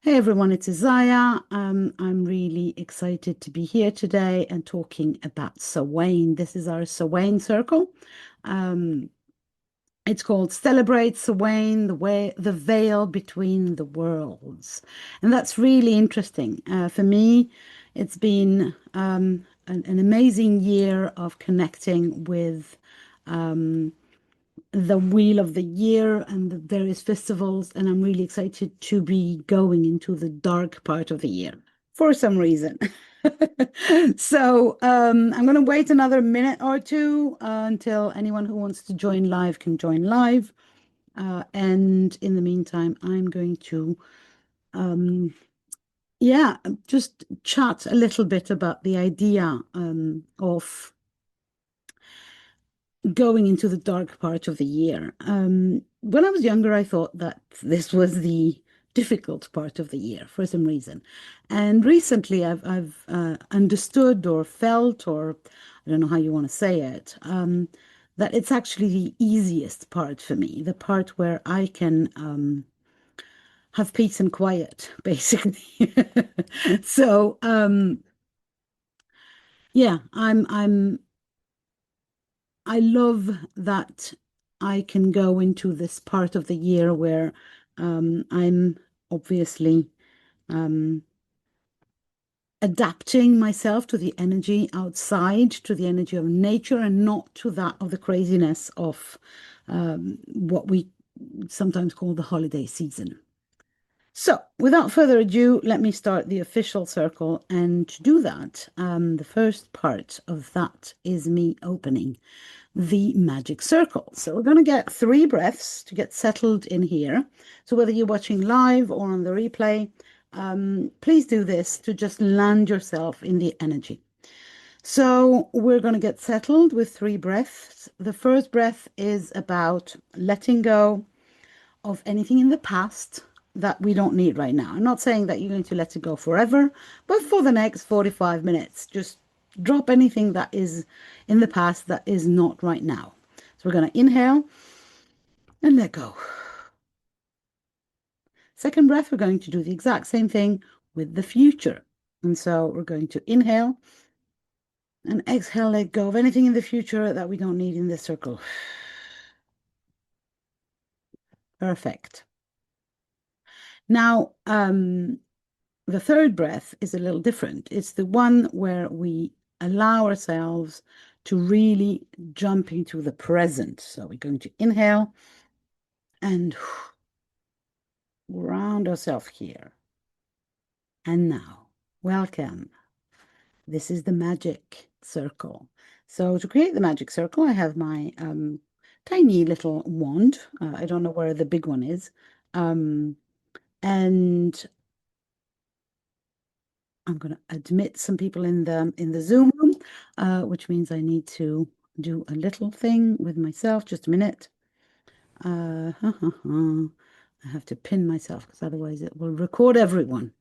Hey everyone, it's Isaya. I'm really excited to be here today and talking about Samhain. This is our Samhain circle. Um, it's called Celebrate Samhain, the veil between the worlds. And that's really interesting. For me, it's been an amazing year of connecting with the wheel of the year and the various festivals, and I'm really excited to be going into the dark part of the year for some reason. So I'm going to wait another minute or two until anyone who wants to join live can join live. And in the meantime, I'm going to, um, yeah, just chat a little bit about the idea of going into the dark part of the year. When I was younger, I thought that this was the difficult part of the year for some reason. And recently, I've understood or felt, or I don't know how you want to say it, that it's actually the easiest part for me, the part where I can have peace and quiet, basically. So, yeah, I love that I can go into this part of the year where I'm obviously um, adapting myself to the energy outside, to the energy of nature, and not to that of the craziness of what we sometimes call the holiday season. So, without further ado, let me start the official circle. And to do that, the first part of that is me opening the magic circle. So we're going to get 3 breaths to get settled in here. So whether you're watching live or on the replay, please do this to just land yourself in the energy. So we're going to get settled with 3 breaths. The first breath is about letting go of anything in the past that we don't need right now. I'm not saying that you're going to let it go forever, but for the next 45 minutes, just drop anything that is in the past that is not right now. So we're going to inhale and let go. Second breath, we're going to do the exact same thing with the future. And so we're going to inhale and exhale, let go of anything in the future that we don't need in this circle. Perfect. Now, the third breath is a little different. It's the one where we allow ourselves to really jump into the present. So we're going to inhale and ground ourselves here. And now, welcome. This is the magic circle. So to create the magic circle, I have my tiny little wand. I don't know where the big one is. And I'm going to admit some people in the Zoom room, which means I need to do a little thing with myself. Just a minute. I have to pin myself because otherwise it will record everyone.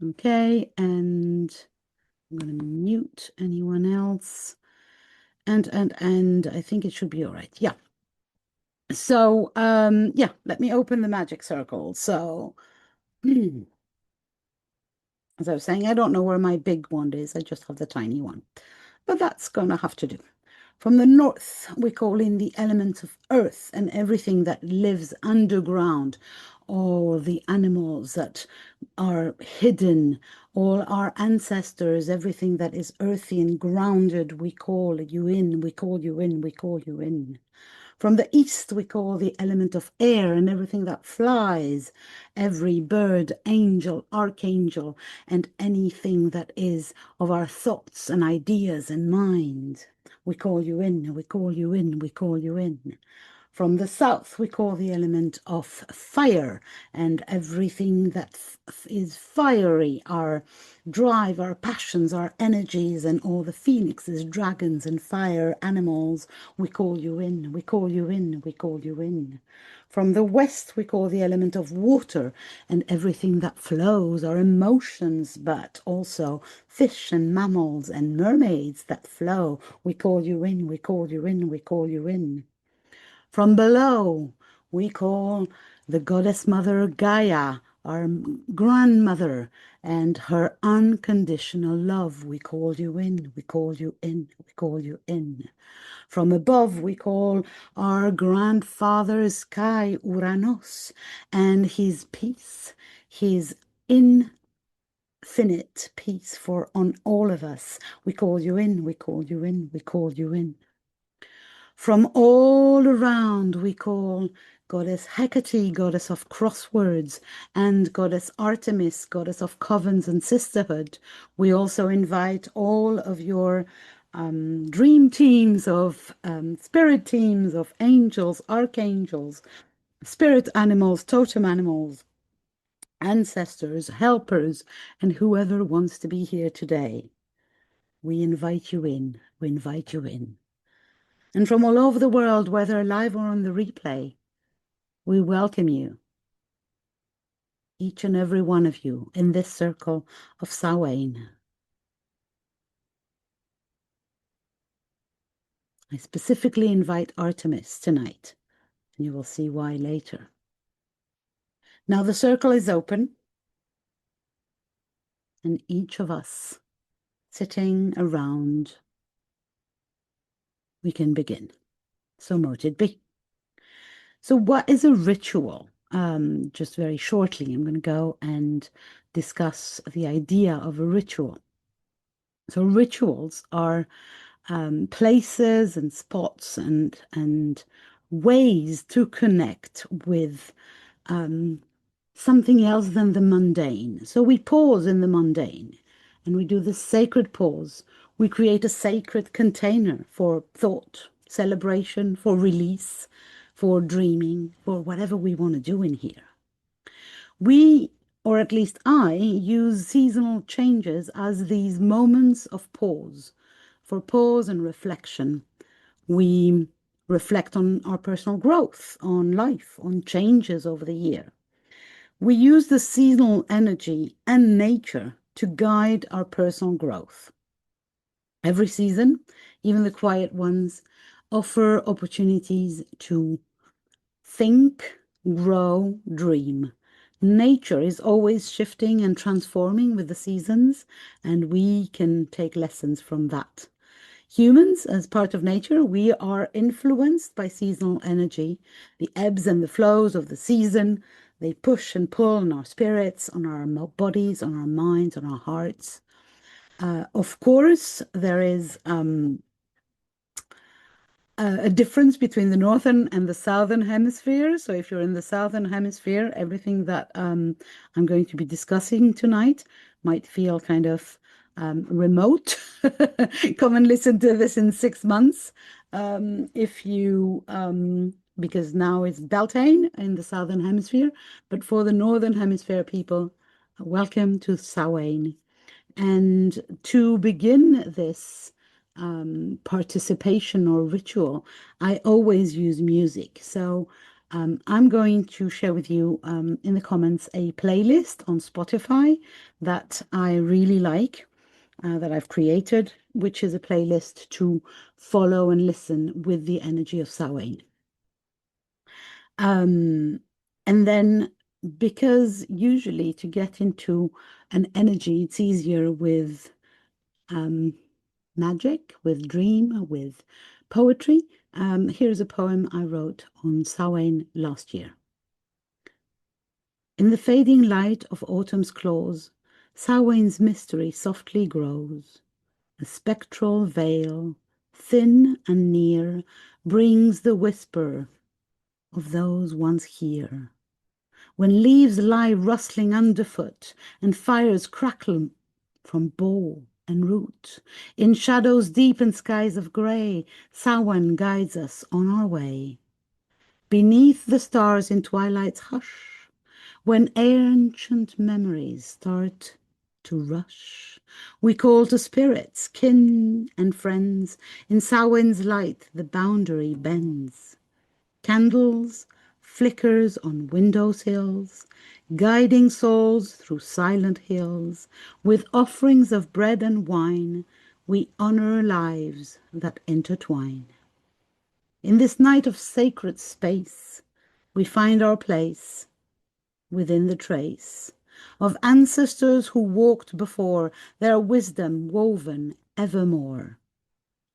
Okay, and I'm going to mute anyone else. And I think it should be all right. Yeah. So, yeah, let me open the magic circle. So, as I was saying, I don't know where my big wand is. I just have the tiny one. But that's going to have to do. From the north, we call in the elements of earth and everything that lives underground, all the animals that are hidden, all our ancestors, everything that is earthy and grounded, we call you in, we call you in, we call you in. From the east, we call the element of air and everything that flies, every bird, angel, archangel, and anything that is of our thoughts and ideas and mind. We call you in, we call you in, we call you in. From the south, we call the element of fire and everything that is fiery, our drive, our passions, our energies, and all the phoenixes, dragons, and fire animals. We call you in, we call you in, we call you in. From the west, we call the element of water and everything that flows, our emotions, but also fish and mammals and mermaids that flow. We call you in, we call you in, we call you in. From below, We call the goddess mother Gaia, our grandmother, and her unconditional love. We call you in, we call you in, we call you in. From above, we call our grandfather sky Uranus and his peace, his infinite peace for on all of us. We call you in, we call you in, we call you in. From all around, we call Goddess Hecate, goddess of crosswords, and Goddess Artemis, goddess of covens and sisterhood. We also invite all of your dream teams of spirit teams of angels, archangels, spirit animals, totem animals, ancestors, helpers, and whoever wants to be here today. We invite you in. We invite you in. And from all over the world, whether live or on the replay, we welcome you, each and every one of you, in this circle of Samhain. I specifically invite Artemis tonight, and you will see why later. Now the circle is open, and each of us sitting around, we can begin. So mote it be. So what is a ritual? Just very shortly, I'm going to go and discuss the idea of a ritual. So rituals are places and spots and ways to connect with something else than the mundane. So we pause in the mundane and we do the sacred pause. We create a sacred container for thought, celebration, for release, for dreaming, for whatever we want to do in here. We, or at least I, use seasonal changes as these moments of pause, for pause and reflection. We reflect on our personal growth, on life, on changes over the year. We use the seasonal energy and nature to guide our personal growth. Every season, even the quiet ones, offer opportunities to think, grow, dream. Nature is always shifting and transforming with the seasons, and we can take lessons from that. Humans, as part of nature, we are influenced by seasonal energy, the ebbs and the flows of the season. They push and pull on our spirits, on our bodies, on our minds, on our hearts. Of course, there is a difference between the northern and the southern hemisphere. So if you're in the southern hemisphere, everything that I'm going to be discussing tonight might feel kind of remote. Come and listen to this in 6 months. If you because now it's Beltane in the southern hemisphere, but for the northern hemisphere people, welcome to Samhain. And to begin this participation or ritual, I always use music. So I'm going to share with you in the comments a playlist on Spotify that I really like, that I've created, which is a playlist to follow and listen with the energy of Samhain. And then, because usually to get into an energy, it's easier with magic, with dream, with poetry. Here's a poem I wrote on Samhain last year. In the fading light of autumn's close, Samhain's mystery softly grows. A spectral veil, thin and near, brings the whisper of those once here. When leaves lie rustling underfoot and fires crackle from bough and root, in shadows deep and skies of grey, Samhain guides us on our way. Beneath the stars in twilight's hush, when ancient memories start to rush, we call to spirits, kin and friends. In Samhain's light the boundary bends. Candles, flickers on window sills, guiding souls through silent hills. With offerings of bread and wine, we honor lives that intertwine. In this night of sacred space, We find our place within the trace of ancestors who walked before, their wisdom woven evermore.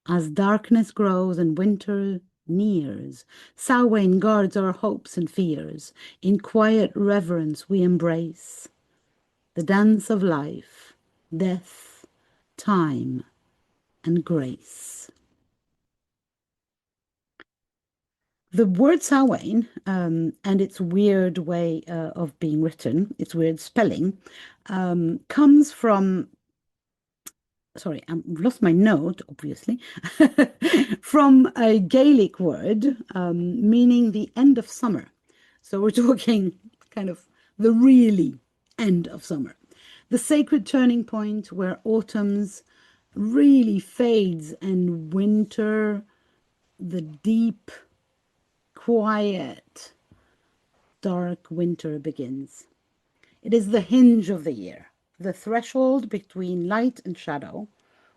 As darkness grows and winter nears, Samhain guards our hopes and fears. In quiet reverence we embrace the dance of life, death, time, and grace. The word Samhain and its weird way of being written, its weird spelling, comes from, sorry, I've lost my note, obviously, from a Gaelic word meaning the end of summer. So we're talking kind of the really end of summer. The sacred turning point where autumn's really fades and winter, the deep, quiet, dark winter begins. It is the hinge of the year, the threshold between light and shadow,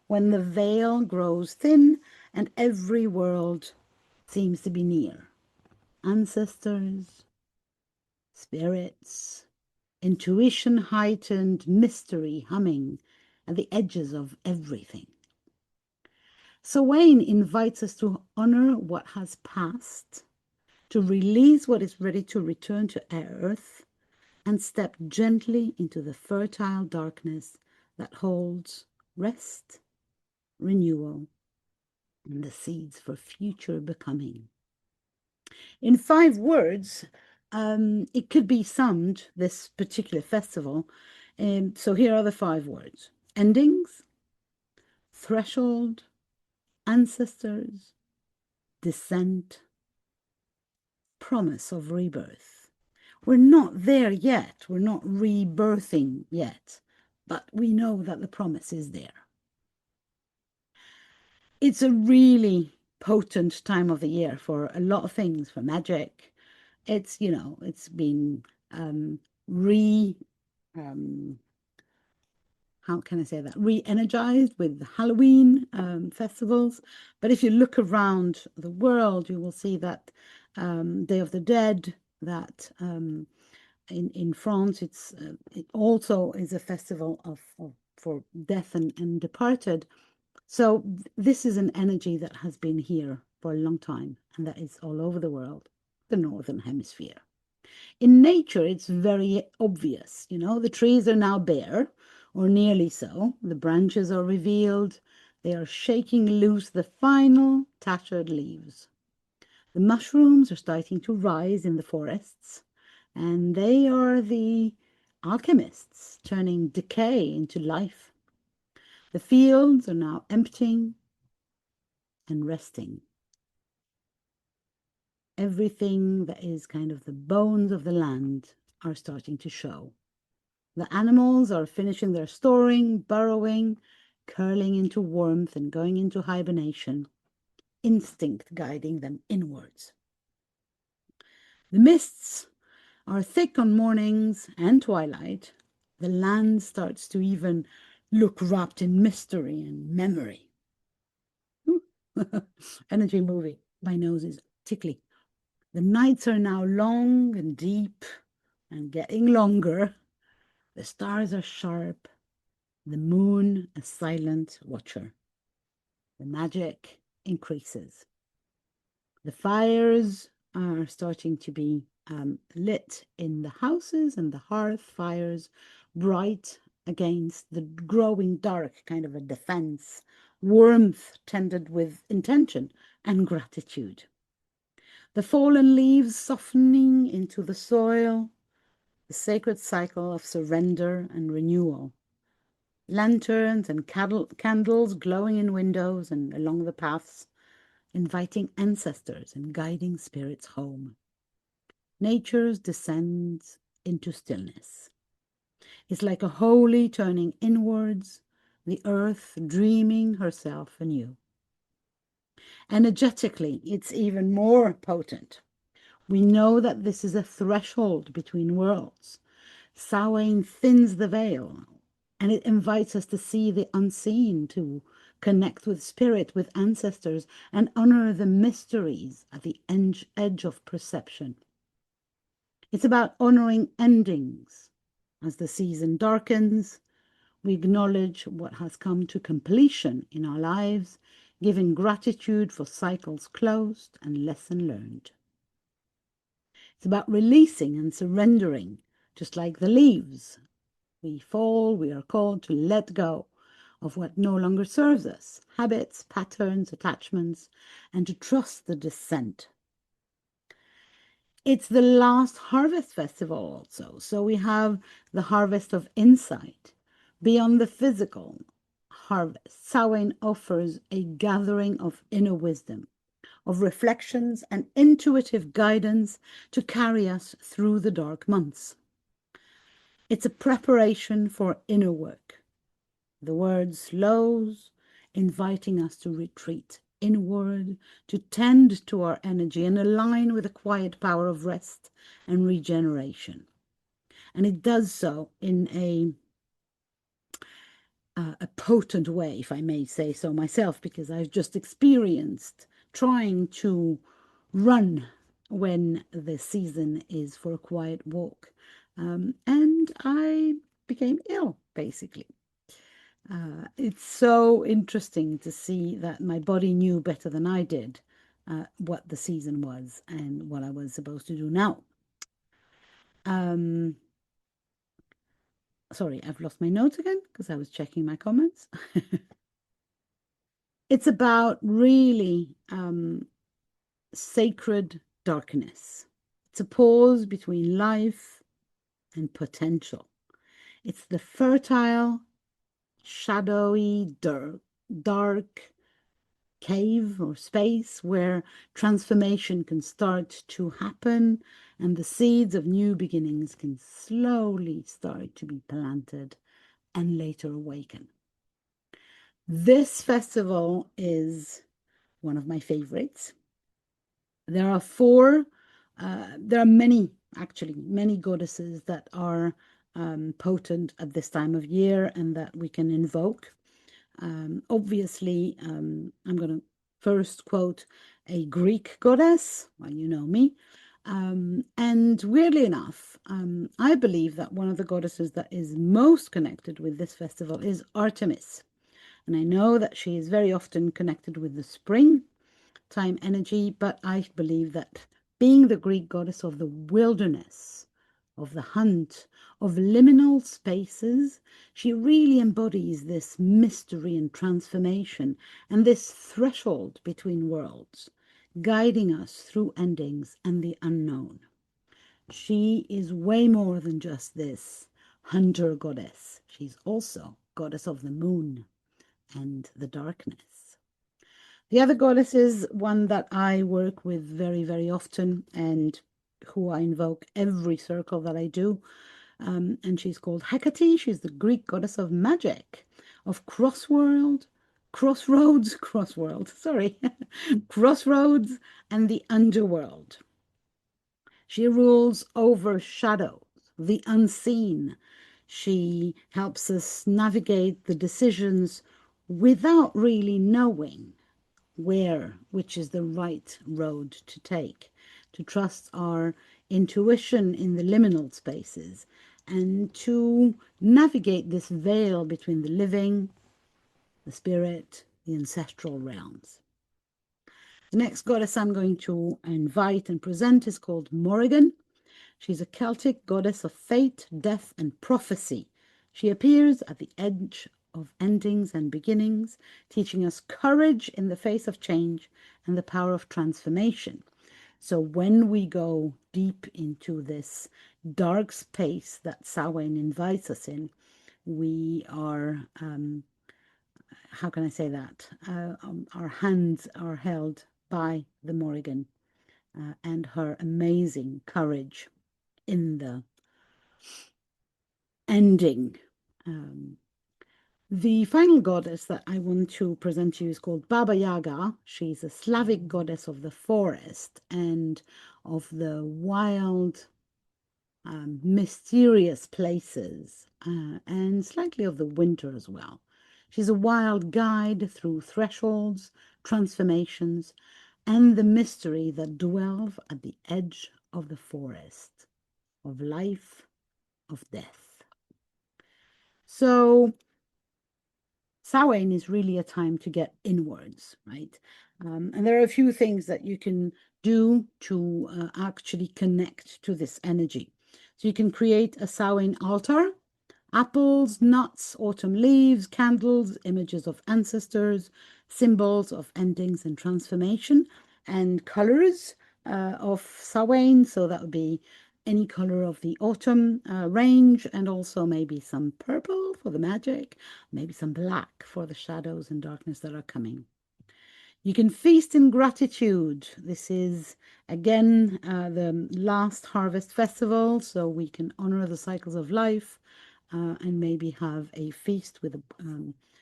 when the veil grows thin and every world seems to be near. Ancestors, spirits, intuition heightened, mystery humming at the edges of everything. So Wayne invites us to honor what has passed, to release what is ready to return to earth, and step gently into the fertile darkness that holds rest, renewal, and the seeds for future becoming. In 5 words, it could be summed, this particular festival. So here are the 5 words: endings, threshold, ancestors, descent, promise of rebirth. We're not there yet. We're not rebirthing yet, but we know that the promise is there. It's a really potent time of the year for a lot of things, for magic. It's been re how can I say that, re-energized with Halloween festivals. But if you look around the world, you will see that Day of the Dead, that in France, it also is a festival for death and departed. So this is an energy that has been here for a long time, and that is all over the world, the Northern Hemisphere. In nature, it's very obvious. The trees are now bare, or nearly so. The branches are revealed. They are shaking loose the final tattered leaves. The mushrooms are starting to rise in the forests, and they are the alchemists turning decay into life. The fields are now emptying and resting. Everything that is kind of the bones of the land are starting to show. The animals are finishing their storing, burrowing, curling into warmth and going into hibernation, instinct guiding them inwards. The mists are thick on mornings and twilight. The land starts to even look wrapped in mystery and memory. Energy movie. My nose is tickly. The nights are now long and deep and getting longer. The stars are sharp. The moon a silent watcher. The magic increases. The fires are starting to be lit in the houses, and the hearth fires bright against the growing dark, kind of a defense, warmth tended with intention and gratitude. The fallen leaves softening into the soil, the sacred cycle of surrender and renewal. Lanterns and candles glowing in windows and along the paths, inviting ancestors and guiding spirits home. Nature descends into stillness. It's like a holy turning inwards, the earth dreaming herself anew. Energetically, it's even more potent. We know that this is a threshold between worlds. Samhain thins the veil, and it invites us to see the unseen, to connect with spirit, with ancestors, and honor the mysteries at the edge of perception. It's about honoring endings. As the season darkens, we acknowledge what has come to completion in our lives, giving gratitude for cycles closed and lesson learned. It's about releasing and surrendering, just like the leaves. We fall, we are called to let go of what no longer serves us, habits, patterns, attachments, and to trust the descent. It's the last harvest festival also. So we have the harvest of insight. Beyond the physical harvest, Samhain offers a gathering of inner wisdom, of reflections and intuitive guidance to carry us through the dark months. It's a preparation for inner work. The word slows, inviting us to retreat inward, to tend to our energy and align with the quiet power of rest and regeneration. And it does so in a potent way, if I may say so myself, because I've just experienced trying to run when the season is for a quiet walk. And I became ill, basically. It's so interesting to see that my body knew better than I did what the season was and what I was supposed to do now. Sorry, I've lost my notes again because I was checking my comments. It's about really sacred darkness. It's a pause between life and potential. It's the fertile, shadowy, dark cave or space where transformation can start to happen and the seeds of new beginnings can slowly start to be planted and later awaken. This festival is one of my favorites. There are many goddesses that are potent at this time of year and that we can invoke. Obviously, I'm going to first quote a Greek goddess. Well, you know me. And weirdly enough, I believe that one of the goddesses that is most connected with this festival is Artemis. And I know that she is very often connected with the spring time energy, but I believe that being the Greek goddess of the wilderness, of the hunt, of liminal spaces, she really embodies this mystery and transformation and this threshold between worlds, guiding us through endings and the unknown. She is way more than just this hunter goddess. She's also goddess of the moon and the darkness. The other goddess is one that I work with very, very often and who I invoke every circle that I do. And she's called Hecate. She's the Greek goddess of magic, of crossroads, and the underworld. She rules over shadows, the unseen. She helps us navigate the decisions without really knowing which is the right road to take, to trust our intuition in the liminal spaces, and to navigate this veil between the living, the spirit, the ancestral realms. The next goddess I'm going to invite and present is called Morrigan. She's a Celtic goddess of fate, death, and prophecy. She appears at the edge of endings and beginnings, teaching us courage in the face of change and the power of transformation. So when we go deep into this dark space that Samhain invites us in, we are, how can I say that? Our hands are held by the Morrigan and her amazing courage in the ending. The final goddess that I want to present to you is called Baba Yaga. She's a Slavic goddess of the forest and of the wild, mysterious places, and slightly of the winter as well. She's a wild guide through thresholds, transformations, and the mystery that dwells at the edge of the forest. of life, of death. So Samhain is really a time to get inwards, right? And there are a few things that you can do to actually connect to this energy. So you can create a Samhain altar, apples, nuts, autumn leaves, candles, images of ancestors, symbols of endings and transformation, and colors of Samhain. So that would be any color of the autumn range, and also maybe some purple for the magic, maybe some black for the shadows and darkness that are coming. You can feast in gratitude. This is again the last harvest festival, so we can honor the cycles of life and maybe have a feast with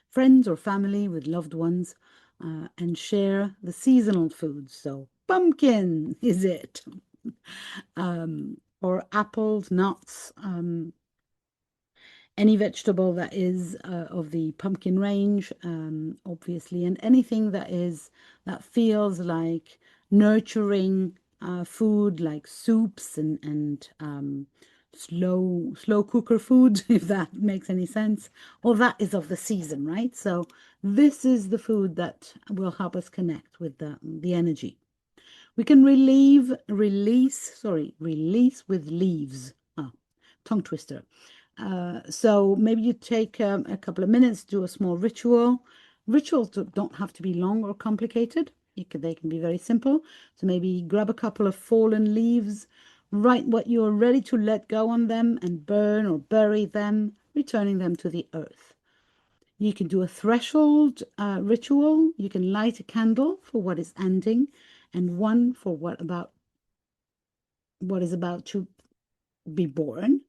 friends or family, with loved ones, and share the seasonal foods. So, pumpkin is it, or apples, nuts, any vegetable that is of the pumpkin range, obviously, and anything that feels like nurturing food, like soups and slow cooker food, if that makes any sense. All that is of the season, right? So this is the food that will help us connect with the energy. We can release with leaves. Ah, tongue twister. So maybe you take a couple of minutes, do a small ritual. Rituals don't have to be long or complicated. They can be very simple. So maybe grab a couple of fallen leaves, write what you're ready to let go on them, and burn or bury them, returning them to the earth. You can do a threshold ritual. You can light a candle for what is ending, and one for what is about to be born.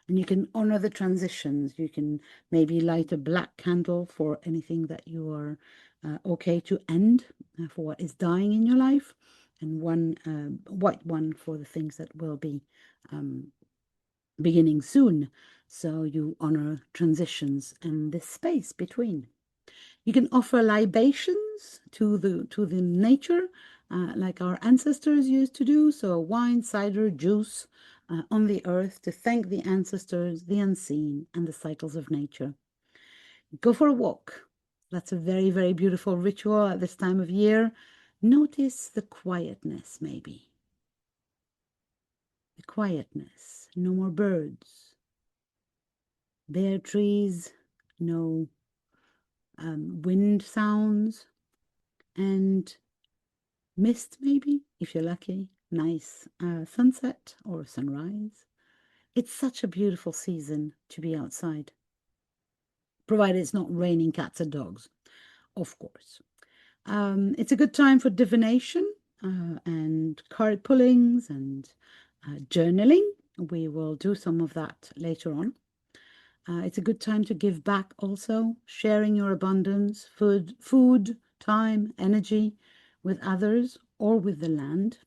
And you can honor the transitions. You can maybe light a black candle for anything that you are okay to end, for what is dying in your life, and one white one for the things that will be um, beginning soon. So you honor transitions and this space between. You can offer libations to the nature, like our ancestors used to do. So wine, cider, juice on the earth to thank the ancestors, the unseen, and the cycles of nature. Go for a walk. That's a very, very beautiful ritual at this time of year. Notice the quietness, maybe. The quietness. No more birds. Bare trees. No wind sounds. And mist, maybe, if you're lucky. Nice sunset or sunrise. It's such a beautiful season to be outside, provided it's not raining cats and dogs, of course. It's a good time for divination and card pullings and journaling. We will do some of that later on. It's a good time to give back also, sharing your abundance, food, time, energy with others or with the land.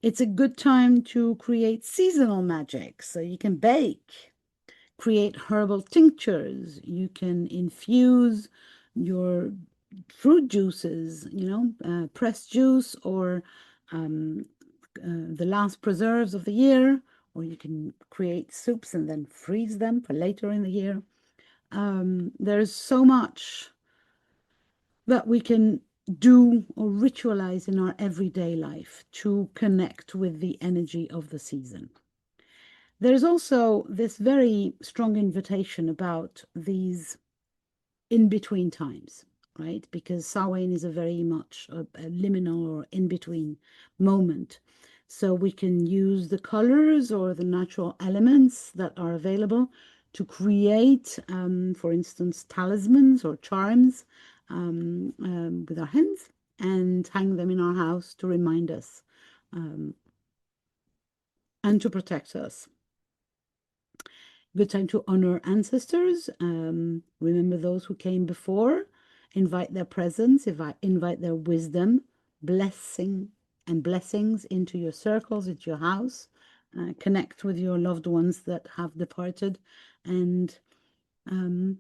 It's a good time to create seasonal magic. So you can bake, create herbal tinctures. You can infuse your fruit juices, pressed juice or um, the last preserves of the year, or you can create soups and then freeze them for later in the year. There's so much that we can do or ritualize in our everyday life to connect with the energy of the season. There's also this very strong invitation about these in between times, right? Because Samhain is a very much a liminal or in between moment. So we can use the colors or the natural elements that are available to create, for instance, talismans or charms with our hands and hang them in our house to remind us um, and to protect us. Good time to honor ancestors. Remember those who came before. Invite their presence, invite their wisdom, blessing, and blessings into your circles, into your house. Connect with your loved ones that have departed and um,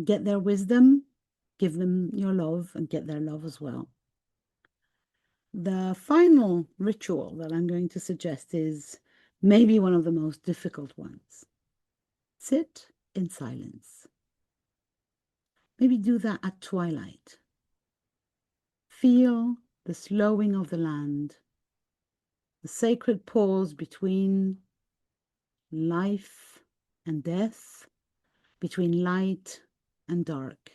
get their wisdom, give them your love, and get their love as well. The final ritual that I'm going to suggest is maybe one of the most difficult ones. Sit in silence. Maybe do that at twilight. Feel the slowing of the land, the sacred pause between life and death, between light and dark.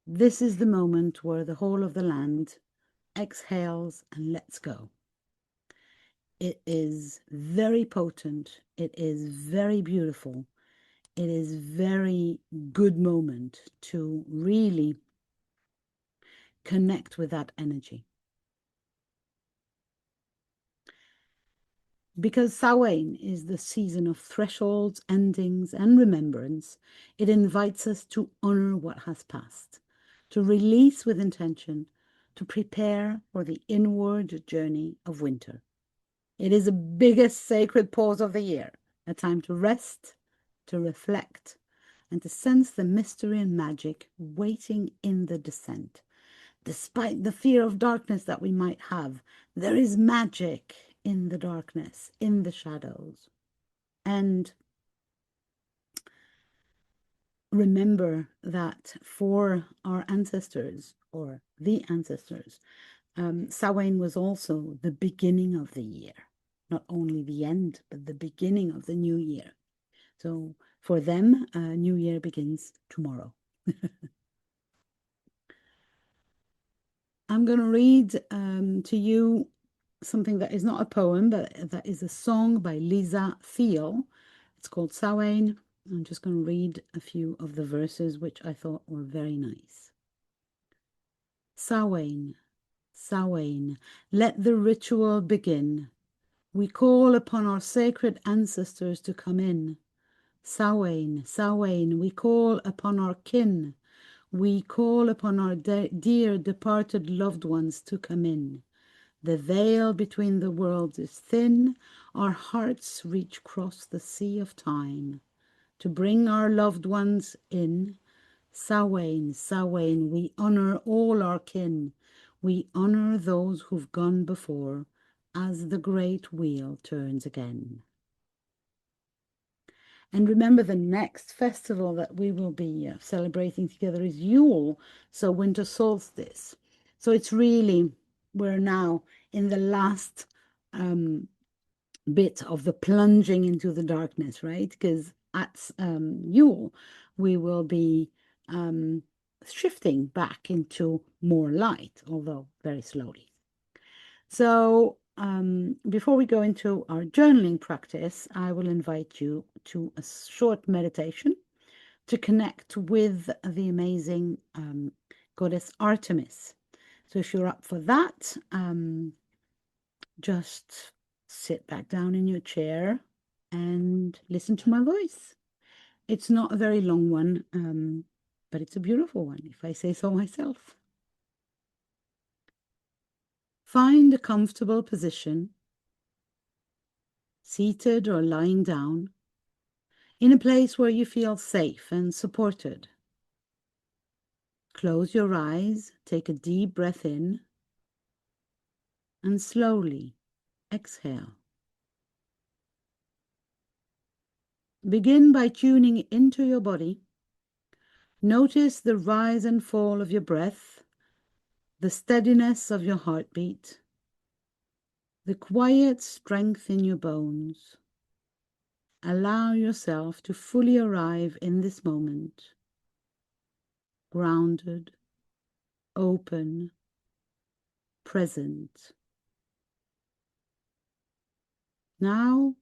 This is the moment where the whole of the land exhales and lets go. It is very potent. It is very beautiful. It is very good moment to really connect with that energy. Because Samhain is the season of thresholds, endings, and remembrance, it invites us to honor what has passed, to release with intention, to prepare for the inward journey of winter. It is the biggest sacred pause of the year, a time to rest, to reflect, and to sense the mystery and magic waiting in the descent. Despite the fear of darkness that we might have, there is magic in the darkness, in the shadows. And remember that for our ancestors, or the ancestors, Samhain was also the beginning of the year. Not only the end, but the beginning of the new year. So for them, New Year begins tomorrow. I'm going to read to you something that is not a poem, but that is a song by Lisa Thiel. It's called Samhain. I'm just going to read a few of the verses, which I thought were very nice. Samhain, Samhain, let the ritual begin. We call upon our sacred ancestors to come in. Samhain, Samhain, we call upon our kin. We call upon our dear departed loved ones to come in. The veil between the worlds is thin. Our hearts reach across the sea of time to bring our loved ones in. Samhain, Samhain, we honor all our kin. We honor those who've gone before as the great wheel turns again. And remember, the next festival that we will be celebrating together is Yule, so winter solstice. So it's really, we're now in the last bit of the plunging into the darkness, right? Because at Yule, we will be shifting back into more light, although very slowly. So before we go into our journaling practice, I will invite you to a short meditation to connect with the amazing goddess Artemis. So if you're up for that, just sit back down in your chair and listen to my voice. It's not a very long one, but it's a beautiful one, if I say so myself. Find a comfortable position, seated or lying down, in a place where you feel safe and supported. Close your eyes, take a deep breath in, and slowly exhale. Begin by tuning into your body. Notice the rise and fall of your breath, the steadiness of your heartbeat, the quiet strength in your bones. Allow yourself to fully arrive in this moment, grounded, open, present. Now,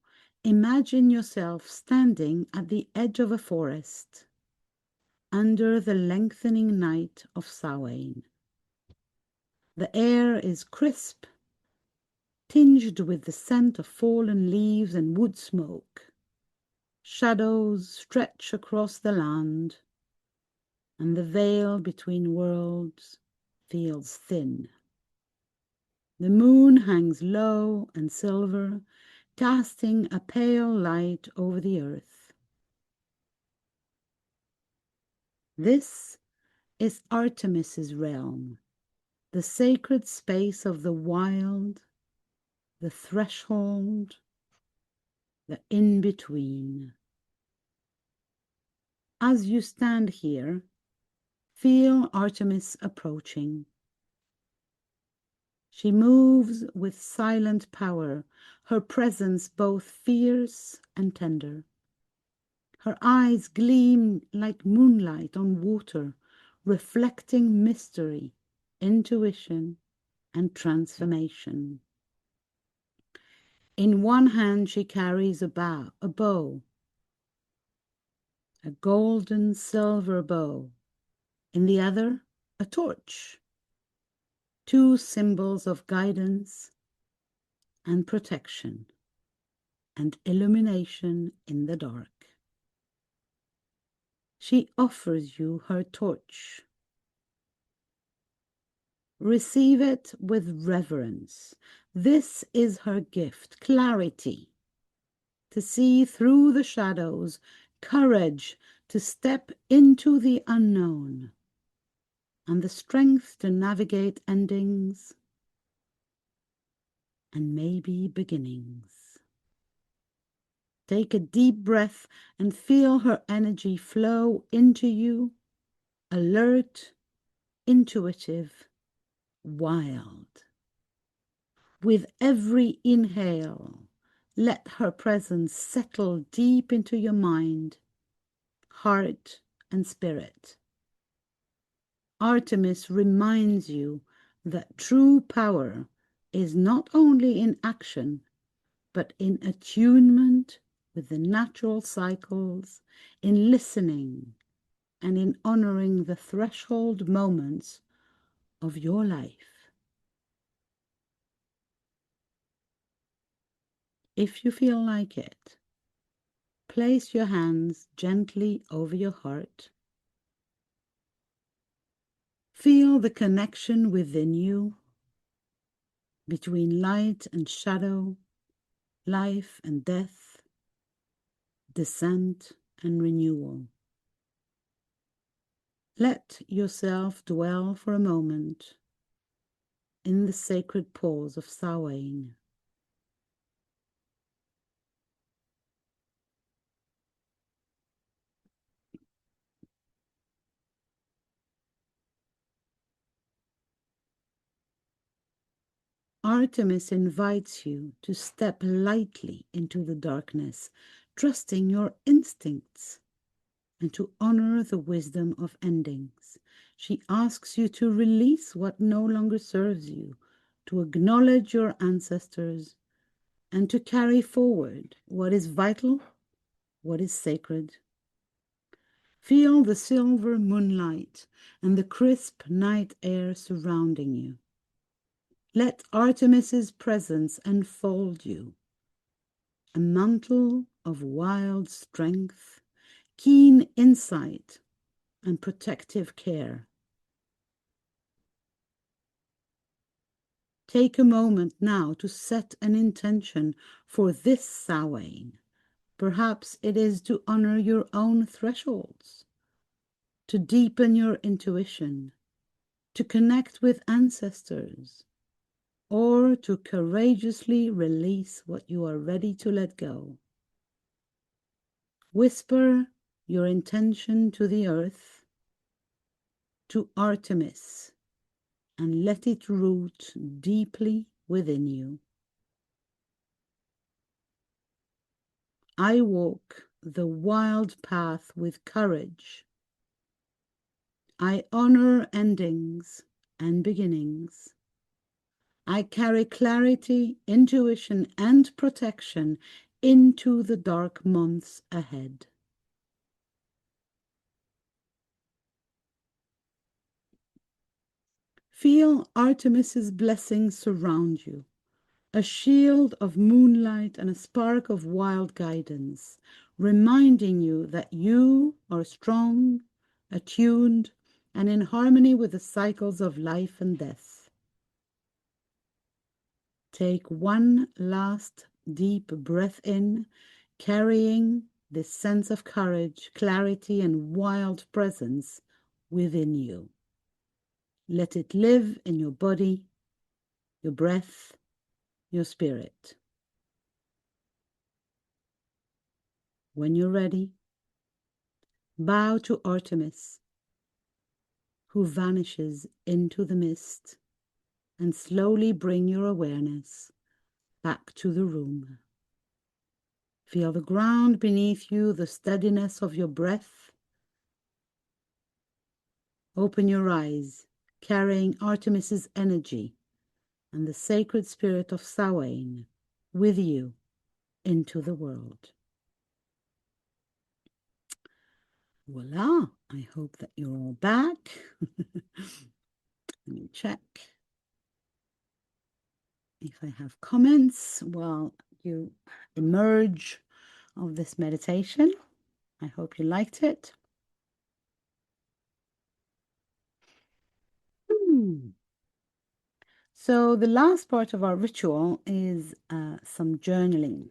imagine yourself standing at the edge of a forest under the lengthening night of Samhain. The air is crisp, tinged with the scent of fallen leaves and wood smoke. Shadows stretch across the land, and the veil between worlds feels thin. The moon hangs low and silver, casting a pale light over the earth. This is Artemis's realm, the sacred space of the wild, the threshold, the in-between. As you stand here, feel Artemis approaching. She moves with silent power, her presence both fierce and tender. Her eyes gleam like moonlight on water, reflecting mystery, intuition, and transformation. In one hand she carries a bow, a golden silver bow. In the other, a torch, two symbols of guidance and protection and illumination in the dark. She offers you her torch. Receive it with reverence. This is her gift, clarity, to see through the shadows, courage to step into the unknown, and the strength to navigate endings and maybe beginnings. Take a deep breath and feel her energy flow into you, alert, intuitive, wild. With every inhale, let her presence settle deep into your mind, heart, and spirit. Artemis reminds you that true power is not only in action, but in attunement with the natural cycles, in listening, and in honoring the threshold moments of your life. If you feel like it, place your hands gently over your heart. Feel the connection within you between light and shadow, life and death, descent and renewal. Let yourself dwell for a moment in the sacred pause of Samhain. Artemis invites you to step lightly into the darkness, trusting your instincts, and to honor the wisdom of endings. She asks you to release what no longer serves you, to acknowledge your ancestors, and to carry forward what is vital, what is sacred. Feel the silver moonlight and the crisp night air surrounding you. Let Artemis's presence enfold you, a mantle of wild strength, keen insight, and protective care. Take a moment now to set an intention for this Samhain. Perhaps it is to honor your own thresholds, to deepen your intuition, to connect with ancestors, or to courageously release what you are ready to let go. Whisper your intention to the earth, to Artemis, and let it root deeply within you. I walk the wild path with courage. I honor endings and beginnings. I carry clarity, intuition, and protection into the dark months ahead. Feel Artemis's blessings surround you, a shield of moonlight and a spark of wild guidance, reminding you that you are strong, attuned, and in harmony with the cycles of life and death. Take one last deep breath in, carrying this sense of courage, clarity, and wild presence within you. Let it live in your body, your breath, your spirit. When you're ready, bow to Artemis, who vanishes into the mist, and slowly bring your awareness back to the room. Feel the ground beneath you, the steadiness of your breath. Open your eyes, carrying Artemis's energy and the sacred spirit of Samhain with you into the world. Voila! I hope that you're all back. Let me check if I have comments while you emerge of this meditation. I hope you liked it. So the last part of our ritual is some journaling.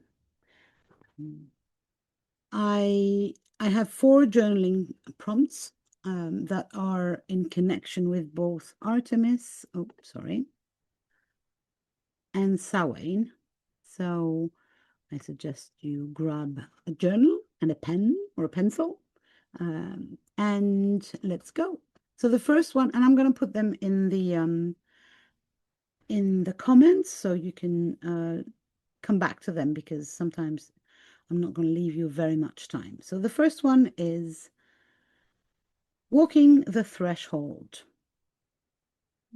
I have 4 journaling prompts that are in connection with both Artemis, and Samhain. So I suggest you grab a journal and a pen or a pencil, and let's go. So the first one, and I'm going to put them in the comments so you can come back to them, because sometimes I'm not going to leave you very much time. So the first one is walking the threshold.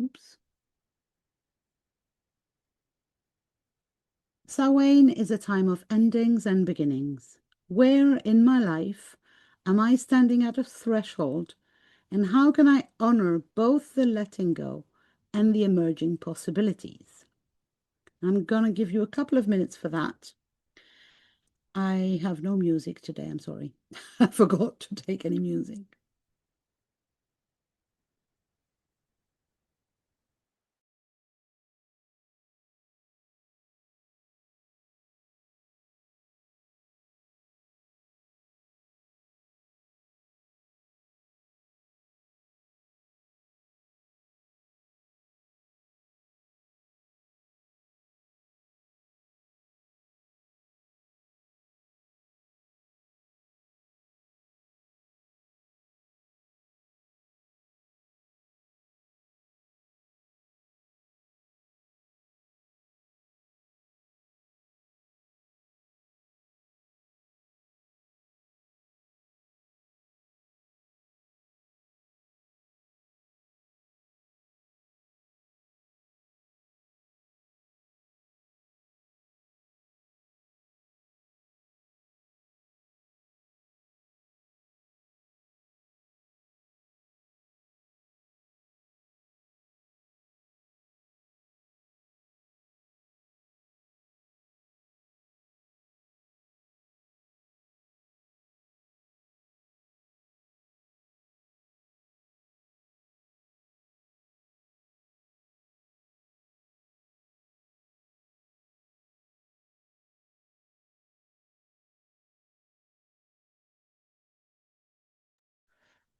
Oops. Samhain is a time of endings and beginnings. Where in my life am I standing at a threshold, and how can I honor both the letting go and the emerging possibilities? I'm going to give you a couple of minutes for that. I have no music today, I'm sorry. I forgot to take any music.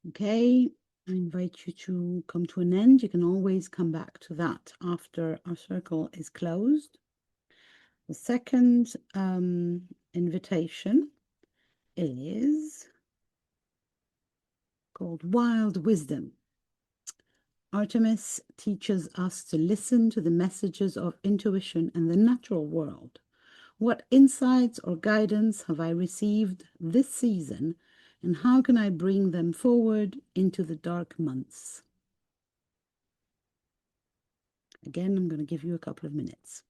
Okay, I invite you to come to an end. You can always come back to that after our circle is closed. The second invitation is called Wild Wisdom. Artemis teaches us to listen to the messages of intuition and the natural world. What insights or guidance have I received this season, and how can I bring them forward into the dark months? Again, I'm going to give you a couple of minutes.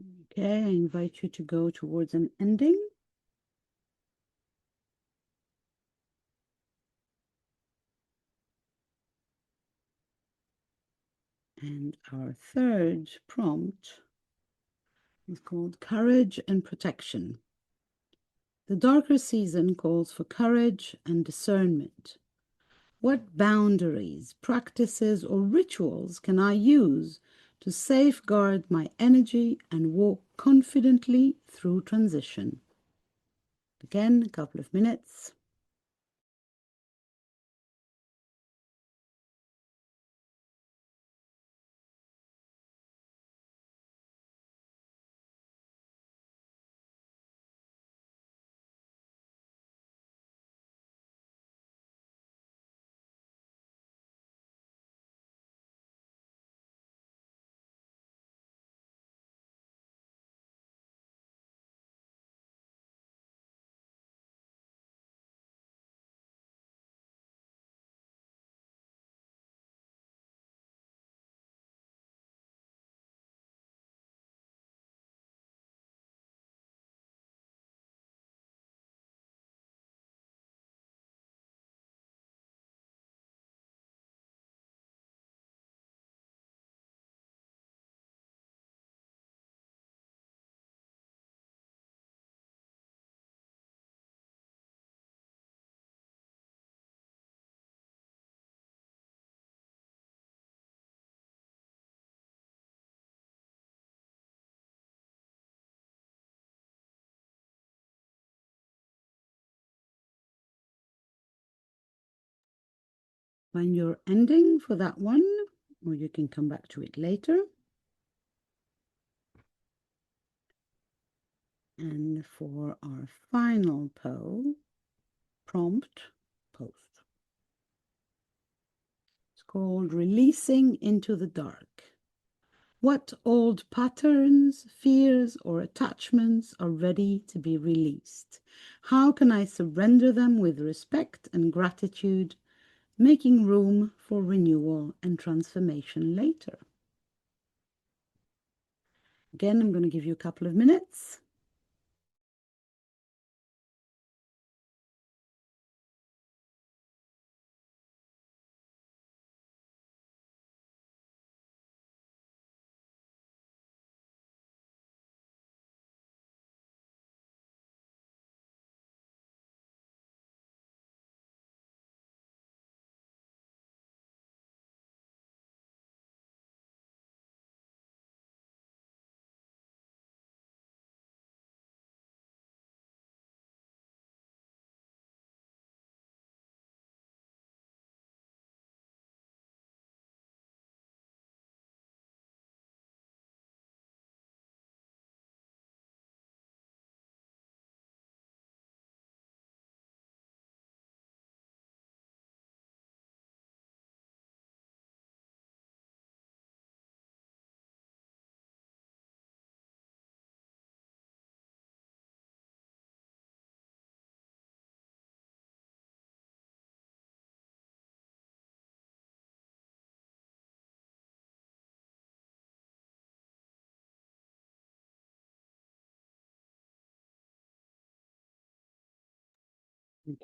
Okay, I invite you to go towards an ending. And our third prompt is called Courage and Protection. The darker season calls for courage and discernment. What boundaries, practices, or rituals can I use to safeguard my energy and walk confidently through transition? Again, a couple of minutes. Find your ending for that one, or you can come back to it later. And for our final prompt, post. It's called Releasing into the Dark. What old patterns, fears, or attachments are ready to be released? How can I surrender them with respect and gratitude, making room for renewal and transformation later? Again, I'm going to give you a couple of minutes.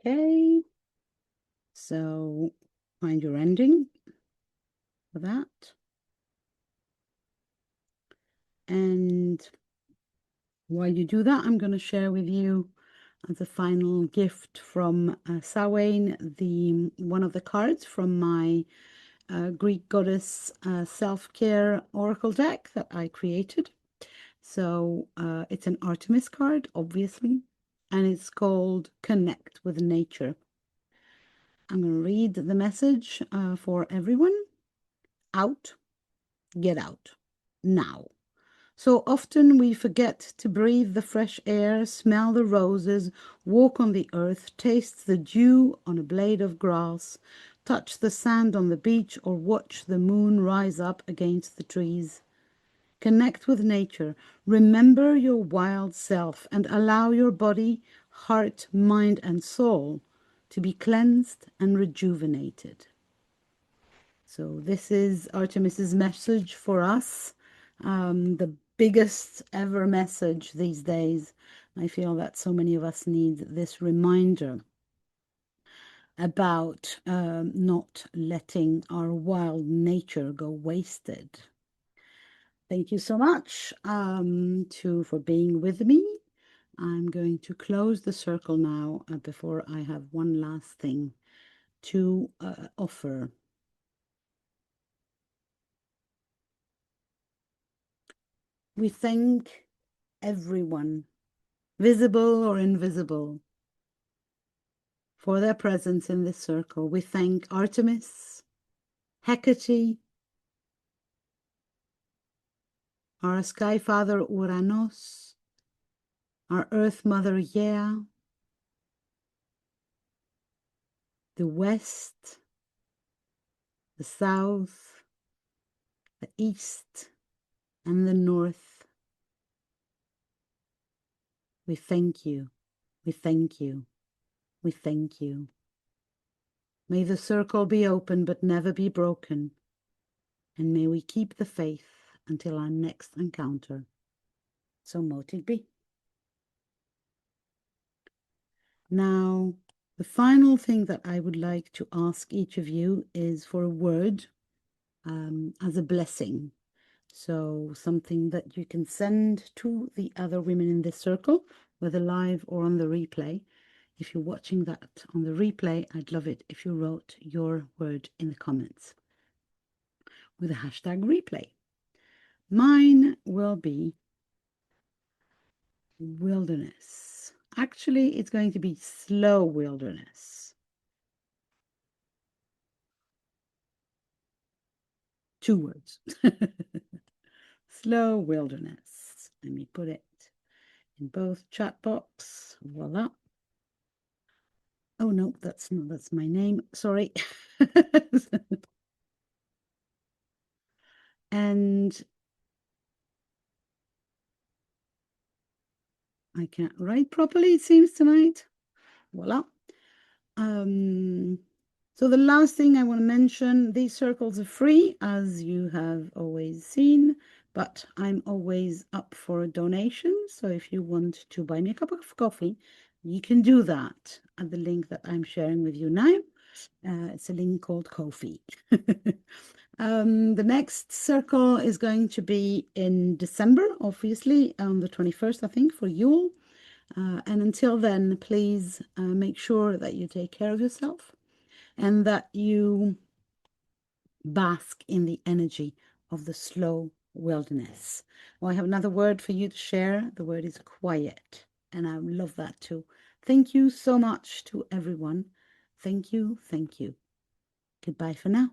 Okay, so find your ending for that. And while you do that, I'm going to share with you as a final gift from Samhain, one of the cards from my Greek goddess self-care oracle deck that I created. So it's an Artemis card, obviously, and it's called Connect with Nature. I'm going to read the message for everyone. Out, get out, now. So often we forget to breathe the fresh air, smell the roses, walk on the earth, taste the dew on a blade of grass, touch the sand on the beach, or watch the moon rise up against the trees. Connect with nature. Remember your wild self and allow your body, heart, mind, and soul to be cleansed and rejuvenated. So this is Artemis's message for us. The biggest ever message these days. I feel that so many of us need this reminder about not letting our wild nature go wasted. Thank you so much for being with me. I'm going to close the circle now before I have one last thing to offer. We thank everyone, visible or invisible, for their presence in this circle. We thank Artemis, Hecate, our Sky Father Uranos, our Earth Mother Yea, the West, the South, the East, and the North. We thank you, we thank you, we thank you. May the circle be open but never be broken, and may we keep the faith until our next encounter. So mote it be. Now, the final thing that I would like to ask each of you is for a word as a blessing. So something that you can send to the other women in this circle, whether live or on the replay. If you're watching that on the replay, I'd love it if you wrote your word in the comments with the hashtag replay. Mine will be wilderness. Actually, it's going to be slow wilderness. 2 words. Slow wilderness. Let me put it in both chat box. Voila. Oh no, that's my name. Sorry. And I can't write properly, it seems, tonight. Voila. So the last thing I want to mention, these circles are free, as you have always seen, but I'm always up for a donation. So if you want to buy me a cup of coffee, you can do that at the link that I'm sharing with you now. It's a link called Ko-fi. The next circle is going to be in December, obviously, on the 21st, I think, for Yule. And until then, please make sure that you take care of yourself and that you bask in the energy of the slow wilderness. Well, I have another word for you to share. The word is quiet, and I love that too. Thank you so much to everyone. Thank you. Thank you. Goodbye for now.